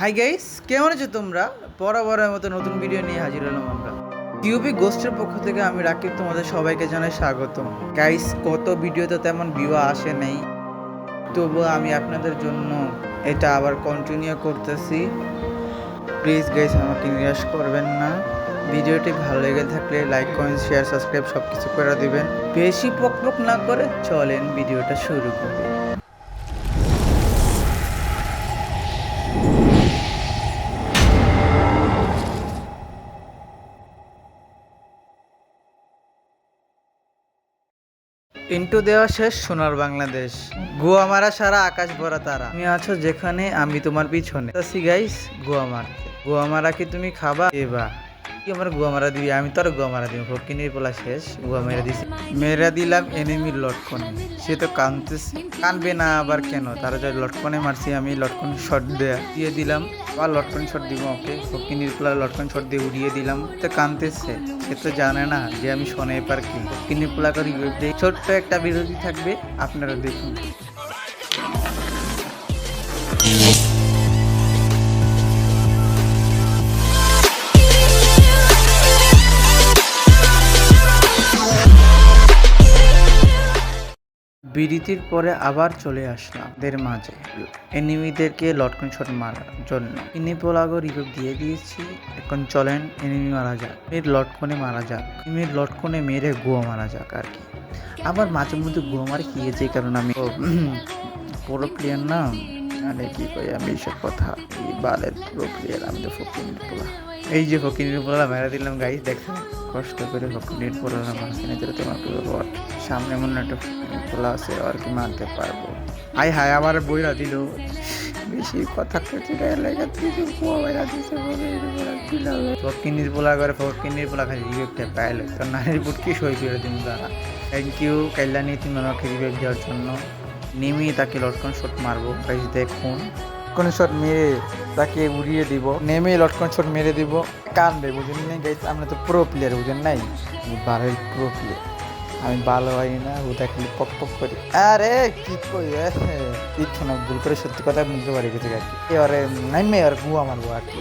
Hi guys, কেমন আছো তোমরা? বরাবরের মতো নতুন ভিডিও নিয়ে হাজির হলাম আমরা। কিউবি গোস্টের পক্ষ থেকে আমি রাকিব তোমাদের সবাইকে জানাই স্বাগতম। গাইস, কত ভিডিওতে তেমন ভিউ আসে নাই, তবুও আমি আপনাদের জন্য এটা আবার কন্টিনিউ করতেছি। প্লিজ গাইস, আমাকে নিরাশ করবেন না। ভিডিওটি ভালো লেগে থাকলে লাইক, কমেন্ট, শেয়ার, সাবস্ক্রাইব সব কিছু করে দিবেন। বেশি পকপক না করে চলেন ভিডিওটা শুরু করি। ইন্টু দেওয়া শেষ, সোনার বাংলাদেশ। গোয়া মারা সারা আকাশ ভরা তারা, তুমি আছো যেখানে আমি তোমার পিছনে আছি গাইস। গোয়া মারতে, গোয়া মারা কি তুমি খাবা? এবা কি আমার গোয়া মারা দিবি? আমি তো আর গোয়া মারা দিব। ফকিনির পোলা শেষ, গোয়া মেরা দিছি, মেরা দিলাম এনিমির লটকনে। সে তো কানতেছে, কানবে না আবার কেন? তারা যে লটকনে মারছি, আমি লটকন শট দিয়ে দিলাম, আবার লটকন শট দিব ওকে। ফকিনির পোলা লটকন শট দিয়ে উড়িয়ে দিলাম, তো কানতেছে। সে তো জানে না যে আমি স্নাইপার কি। ফকিনির পোলা করে ছোট্ট একটা বিরতি থাকবে, আপনারা দেখুন। বিরতির পরে আবার চলে আসলাম দের মাঝে এনিমিদেরকে লটকন শট মারার জন্য। ইনিপোলাগো রিভাইভ দিয়ে দিয়েছি। এখন চলেন এনিমি মারা যাক, এর লটকনে মারা যাক, এনিমির লটকনে মেরে গোয়া মারা যাক আর কি। আবার মাঝে মধ্যে গোয়া মারে কি যে কারণ আমি পুরো প্লেয়ার না, মানে কি কই আমি এইসব কথা, বালের পুরো প্লেয়ার আমি তো ফকিনির পোলা। এই যে ফকিনির পোলা মেরা দিলাম গাইস, দেখছেন কষ্ট করে ফকিনির পোলা মারছি না, যেটা তোমার পুরো সামনে মনে একটা পোলা আছে আর কি মারতে পারবো। হাই হাই, আমার বইরা দিল, বেশি কথা করছি লেগে কিছু বইরা দিছে বলে ফকিনির পোলা করে। ফকিনির পোলা খালি রিভিউটা পাইলো তো নারীর বুট কি সই করে দিন তারা। থ্যাংক ইউ কাইলানি, তুমি আমাকে রিভিউ দেওয়ার জন্য। নেমে তাকে লটকন শট মারবো গাইস, দেখুন লটকন শট মেরে তাকে উড়িয়ে দিব, নেমে লটকন শট মেরে দিব। কানবে, বুঝেন নাই গাইস? আমরা তো প্রো প্লেয়ার, বুঝেন নাই? বারের প্রো প্লেয়ার আমি, ভালো হয় না ওটা খালি পক পক করি। আরে কি কই, কিচ্ছু না, ভুল করে সত্যি কথা বুঝতে পারি গেছে আর কি। এবারে নাইমে আর গুয়া মারবো আর কি,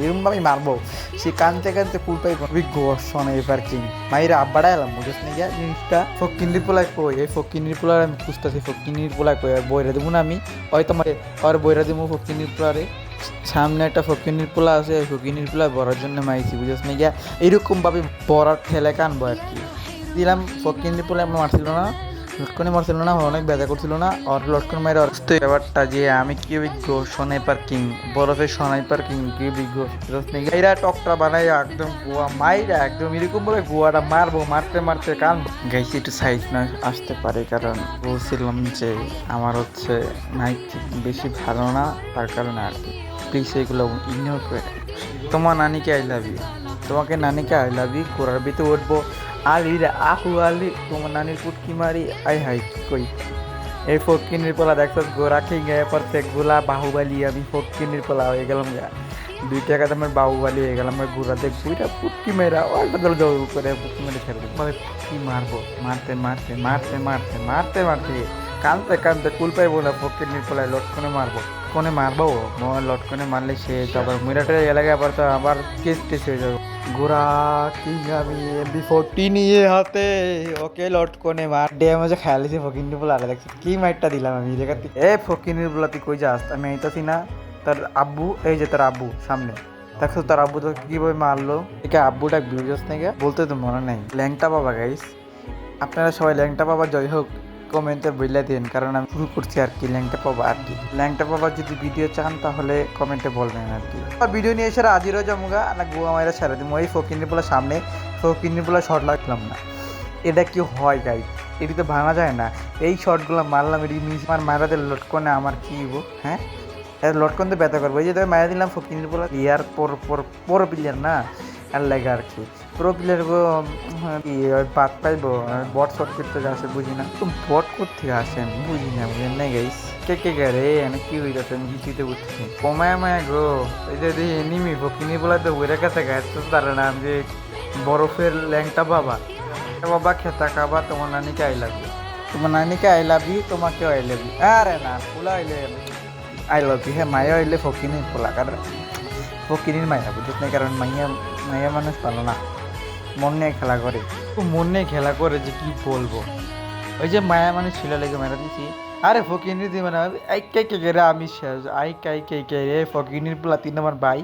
এরকম ভাবে মারবো। সে কানতে কানতে কুল পাইব গোর্ষণ এবার কিং মাইরা আব্বাড়া এলাম, বুঝেছ না গিয়া জিনিসটা। ফকিনির পোলায় কই, এই ফকিনির পোলার আমি খুঁজতেছি। ফকিনির পোলায় কই আর বইরা দেবো না আমি, হয়তো আর বইরা দেবো ফকিনির পোলারে। সামনে একটা ফকিনির পোলা আছে, ফকিনির পোলা বড়ার জন্য মাইছি, বুঝেছ না গিয়া। এরকম ভাবে বড়ার ঠেলে কানবো আর কি। দিলাম ফকিনির পোলা মারছিল না, লটকনে মারছিল না, অনেক ব্যথা করছিল না। আর লটকন মাইরে অস্ত ব্যাপারটা যে আমি কি বিজ্ঞ স্নাইপার কিং, বরফের স্নাইপার কিং কি বিজ্ঞ। এরা টকটা বানাই একদম গোয়া মাইরা একদম এরকম ভাবে গোয়াটা মারবো, মারতে মারতে কান গাইছি। একটু সাইজ না আসতে পারে, কারণ বলছিলাম যে আমার হচ্ছে নাইট বেশি ভালো না, তার কারণে আর কি। প্লিজ এগুলো ইগনোর করে। তোমার নানিকে আই লাভ ইউ, তোমাকে নানিকে আই লাভ ইউ। ঘোড়ার ভিতরে উঠবো, আলি রে আহু আলি, তোমার নানির পুটকি মারি। আই হাই কি কই, এই ফকিনির পোলা দেখছো গোরাখি গায়ে পড়তে গোলা বাহুবালি। আমি ফকিনির পোলা হয়ে গেলাম গা, 2 টাকা দামের বাহুবালি হয়ে গেলাম। গোড়া দেখবো এটা পুটকি মেয়েরা ওটা দল দৌড় করে পুটকি মেরে ছেড়ে দেবো। কি মারবো, মারতে মারতে মারতে মারতে মারতে মারতে কানতে কানতে কুল পাইবো না। ফকিনির পোলায় লটকনে মারবো, কোনে মারবো লটকনে মারলে সে আবার মিরাটের এলাকায় আবার তো আবার কেস টেস হয়ে যাবে। গোরা কি আমি MP40 নিয়ে হাতে ওকে লটকনে মার ড্যামেজে খেয়ালিছি। ফকিনির পোলা আরে দেখছি কি মাইটটা দিলাম আমি জায়গাতে। ফকিনির পোলা তুই কই যাস? আমি আইতাছি না। তার আব্বু, এই যে তার আব্বু সামনে দেখো, তার আব্বু তো কিভাবে মারলো। একে আব্বুটা বিউজাস নাকি বলতে তো মনে নাই। ল্যাংটা বাবা গাইস, আপনারা সবাই ল্যাংটা বাবা জয় হোক কমেন্টে বলে দিন, কারণ আমি শুরু করছি আর কি ল্যাংটা পাবা আর কি। ল্যাংটা পাবা যদি ভিডিও চান তাহলে কমেন্টে বলবেন আর কি। আর ভিডিও নিয়ে এসে আজিরও জমুগা না গোয়া মাইরা ছেড়ে দিব। এই ফকিনির পোলা সামনে, ফকিনির পোলা শর্ট লাগলাম না। এটা কি হয় গাইস? এটি তো ভাঙা যায় না। এই শর্টগুলো মারলাম, এটি মিস আমার মারাতে লটকনে আমার কি হবো? হ্যাঁ, লটকন তো ব্যথা করবো। এই যে মারা দিলাম ফকিনির পোলা ইয়ার পর প্লেয়ার না, আর লাগে আর কি। প্রো প্লেয়ার বাদ পাইবো, বট শট করতে আসে বুঝি না। তো বট করতে আসেন বুঝি না, বুঝেন না গাইস। কে রে এনে কি হইতাছে আমি কিছুতে বুঝতেছি। কমায় মায়া গো, এই যে এনিমি ফকিনি বলা তো ওইরা কাছে গাছ তো তারা নাম যে বরফের ল্যাংটা বাবা। বাবা খেতা খাবা, তোমার নানিকে আই লাভ ইউ, তোমার নানিকে আই লাভ ইউ, তোমাকে আই লাভ ইউ। আরে না পোলা আইলে আই লাভ ইউ। হ্যাঁ, মায়া হইলে ফকিনির পোলা, কারণ ফকিনির মায়া বুঝিস না, কারণ মাইয়া মায়া মানুষ ভালো না, মন নিয়ে খেলা করে। মন নিয়ে খেলা করে যে কি বলবো। ওই যে মায়া মানুষ ছিল লেগে মেরা দিছি। আরে ফকিনির দিয়ে মানে আই কে কে রে, আমি শেষ। আই কাই কে কে রে, ফকিনির পোলা, তুই আমার ভাই,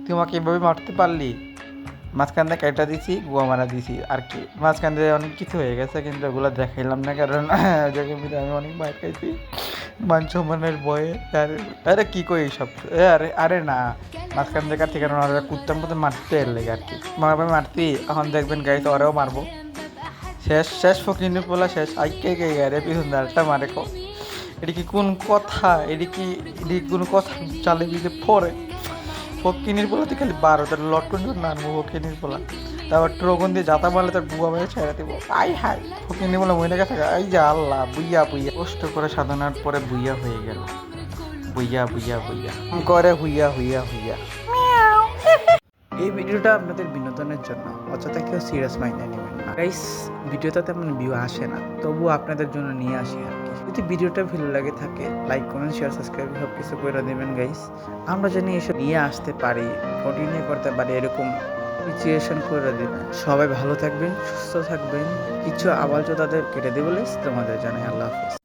তুই আমাকে এভাবে মারতে পারলি। মাঝখান দিয়ে কেটে দিছি, গুয়া মারা দিছি আর কি। মাঝখান দিয়ে অনেক কিছু হয়ে গেছে, কিন্তু ওগুলো দেখাইলাম না, কারণ জায়গার মধ্যে আমি অনেক মার খাইছি মান সম্মানের ভয়ে। আরে আরে কী কই এইসব, আরে আরে না, মাঝখান থেকে থেকে ওরা কুত্তার মতো মারতে এর লেগে আর কি। মারবে মারতি, এখন দেখবেন গাড়িতে ওরাও মারবো। শেষ শেষ ফকিনি পোলা শেষ। আইকে কে গাড়ি পিছন দাঁড়টা মারে কো, এটি কি কোন কথা? এটি কোনো কথা চালে দিতে পরে ফকিনির পোলা তুই খালি 12 তার লটকন না আনবো ফকিনির পোলা, তারপর ট্রগন দিয়ে যাতা মারলে তার বুয়া মেরে ছেড়ে দেবো। আই হাই, ফকিনির পোলা মহিলা গেছে। এই যে আল্লাহ, বুইয়া বুইয়া কষ্ট করে সাধনার পরে বুইয়া হয়ে গেল। বুইয়া বুইয়া বুইয়া করে হুইয়া হুইয়া হুইয়া। এই ভিডিওটা আপনাদের বিনোদনের জন্য, অযথা কেউ সিরিয়াস মাইন্ডে নেবেন না গাইস। ভিডিওতে তেমন ভিউ আসে না, তবুও আপনাদের জন্য নিয়ে আসি আর কি। যদি ভিডিওটা ভালো লাগে থাকে, লাইক কমেন্ট শেয়ার সাবস্ক্রাইব সব কিছু করে দেবেন গাইস। আমরা জানি এসব নিয়ে আসতে পারি, কন্টিনিউ করতে পারি, এরকম সিচুয়েশন করে দেবেন। সবাই ভালো থাকবেন, সুস্থ থাকবেন। কিছু আওয়াজও তাদের কেটে দেবো, তোমাদের জানাই আল্লাহ হাফেজ।